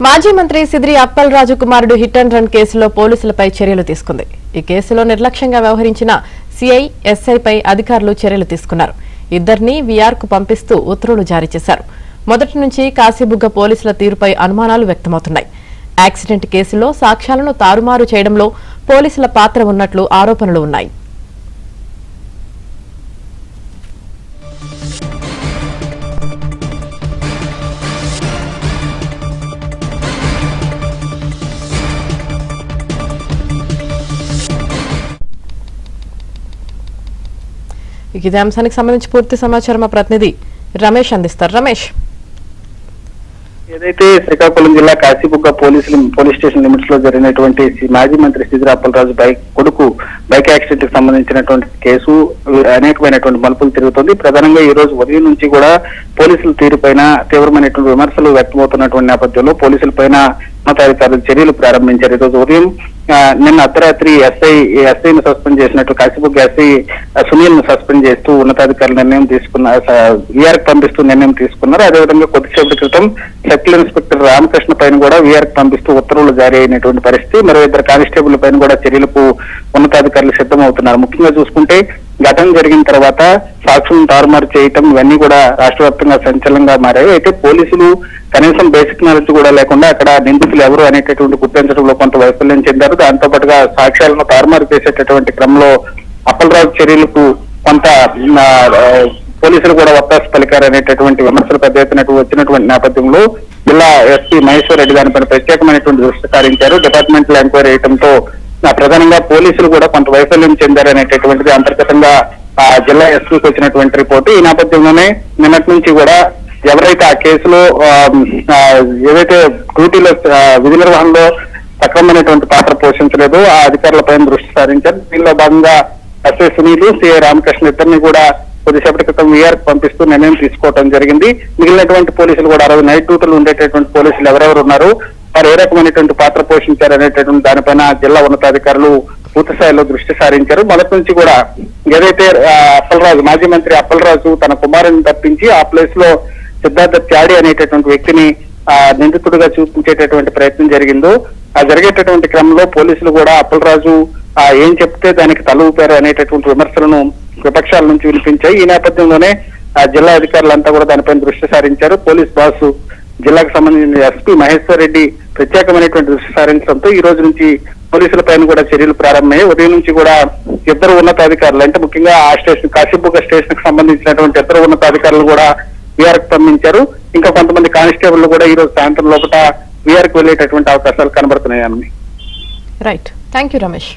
మాజీ మంత్రి సిద్రి అప్పలరాజు కుమారుడు హిట్ అండ్ రన్ కేసులో పోలీసులపై చర్యలు తీసుకుంది. ఈ కేసులో నిర్లక్ష్యంగా వ్యవహరించిన సిఐ, ఎస్ఐపై అధికారులు చర్యలు తీసుకున్నారు. ఇద్దరిని వీఆర్కు పంపిస్తూ ఉత్తర్వులు జారీ చేశారు. మొదటి నుంచి కాశీబుగ్గ పోలీసుల తీరుపై అనుమానాలు వ్యక్తమవుతున్నాయి. యాక్సిడెంట్ కేసులో సాక్ష్యాలను తారుమారు చేయడంలో పోలీసుల పాత్ర ఉన్నట్లు ఆరోపణలు ఉన్నాయి. ఇదే అంశానికి సంబంధించి పూర్తి సమాచారం మా ప్రతినిధి రమేష్ అందిస్తారు. రమేష్, ఏదైతే శ్రీకాకుళం జిల్లా కాశీబుగ్గ పోలీస్ స్టేషన్ లిమిట్స్ లో జరిగినటువంటి మాజీ మంత్రి సిద్రి అప్పలరాజు బైక్ యాక్సిడెంట్ కి సంబంధించినటువంటి కేసు అనేకమైనటువంటి మలుపులు తిరుగుతుంది. ప్రధానంగా ఈ రోజు ఉదయం నుంచి కూడా పోలీసుల తీరుపైన తీవ్రమైనటువంటి విమర్శలు వ్యక్తమవుతున్నటువంటి నేపథ్యంలో పోలీసుల పైన ఉన్నతాధికారులు చర్యలు ప్రారంభించారు. ఈ రోజు ఉదయం నిన్న అర్ధరాత్రి ఎస్ఐని సస్పెండ్ చేసినట్లు కాశీబుగ్గ ఎస్ఐ సునీల్ ను సస్పెండ్ చేస్తూ ఉన్నతాధికారులు నిర్ణయం వీఆర్ పంపిస్తూ నిర్ణయం తీసుకున్నారు. అదేవిధంగా కొద్దిసేపటి క్రితం సర్కిల్ ఇన్స్పెక్టర్ రామకృష్ణ పైన కూడా వీఆర్ పంపిస్తూ ఉత్తర్వులు జారీ అయినటువంటి పరిస్థితి. మరో ఇద్దరు కానిస్టేబుల్ పైన కూడా చర్యలకు ఉన్నతాధికారులు సిద్ధమవుతున్నారు. ముఖ్యంగా చూసుకుంటే ఘటన జరిగిన తర్వాత సాక్షులను తారుమారు చేయటం ఇవన్నీ కూడా రాష్ట్ర వ్యాప్తంగా సంచలనంగా మారాయి. అయితే పోలీసులు కనీసం బేసిక్ నాలెడ్జ్ కూడా లేకుండా అక్కడ నిందితులు ఎవరు అనేటటువంటి గుర్తించడంలో కొంత వైఫల్యం చెందారు. దాంతో పాటుగా సాక్ష్యాలను తారుమారు చేసేటటువంటి క్రమంలో అప్పలరాజు చర్యలకు కొంత పోలీసులు కూడా వత్తాసు పలికారు అనేటటువంటి విమర్శలు పెద్ద ఎత్తున వచ్చినటువంటి నేపథ్యంలో జిల్లా ఎస్పీ మహేశ్వర్ రెడ్డి దానిపైన ప్రత్యేకమైనటువంటి దృష్టి సారించారు. డిపార్ట్మెంటల్ ఎంక్వైరీ వేయడంతో ప్రధానంగా పోలీసులు కూడా కొంత వైఫల్యం చెందారు అనేటటువంటిది అంతర్గతంగా జిల్లా ఎస్పీకి వచ్చినటువంటి రిపోర్టు. ఈ నేపథ్యంలోనే నిన్నటి నుంచి కూడా ఎవరైతే ఆ కేసులో ఏదైతే డ్యూటీలో విధి నిర్వహణలో సక్రమమైనటువంటి పాత్ర పోషించలేదో ఆ అధికారులపైన దృష్టి సారించారు. దీనిలో భాగంగా ఎస్ఐ సునీల్, సిఐ రామకృష్ణ ఇద్దరిని కూడా కొద్దిసేపటి క్రితం వీఆర్ పంపిస్తూ నిర్ణయం తీసుకోవడం జరిగింది. మిగిలినటువంటి పోలీసులు కూడా 60 నైట్ డ్యూటీలు ఉండేటటువంటి పోలీసులు ఎవరెవరు ఉన్నారు, వారు ఏ రకమైనటువంటి పాత్ర పోషించారు అనేటటువంటి దానిపైన జిల్లా ఉన్నతాధికారులు పూర్తి స్థాయిలో దృష్టి సారించారు. మొదటి నుంచి కూడా ఏదైతే మాజీ మంత్రి అప్పలరాజు తన కుమారుని తప్పించి ఆ ప్లేస్ లో సిద్ధార్థ త్యాడి అనేటటువంటి వ్యక్తిని నిందితుడిగా చూపించేటటువంటి ప్రయత్నం జరిగిందో ఆ జరిగేటటువంటి క్రమంలో పోలీసులు కూడా అప్పలరాజు ఏం చెప్తే దానికి తల ఊపారు అనేటటువంటి విమర్శలను విపక్షాల నుంచి వినిపించాయి. ఈ నేపథ్యంలోనే జిల్లా అధికారులంతా కూడా దానిపైన దృష్టి సారించారు. పోలీస్ బాస్ జిల్లాకు సంబంధించిన ఎస్పీ మహేశ్వర్ రెడ్డి ప్రత్యేకమైనటువంటి దృష్టి సారించడంతో ఈ రోజు నుంచి పోలీసుల పైన కూడా చర్యలు ప్రారంభమయ్యాయి. ఉదయం నుంచి కూడా ఇద్దరు ఉన్నతాధికారులు అంటే ముఖ్యంగా ఆ స్టేషన్ కాశీబుగ్గ స్టేషన్ కి సంబంధించినటువంటి ఇద్దరు ఉన్నతాధికారులు కూడా వీఆర్ కు పంపించారు. ఇంకా కొంతమంది కానిస్టేబుల్ కూడా ఈ రోజు సాయంత్రం లోపల వీఆర్ కు వెళ్లేటటువంటి అవకాశాలు కనబడుతున్నాయి. Right, thank you Ramesh.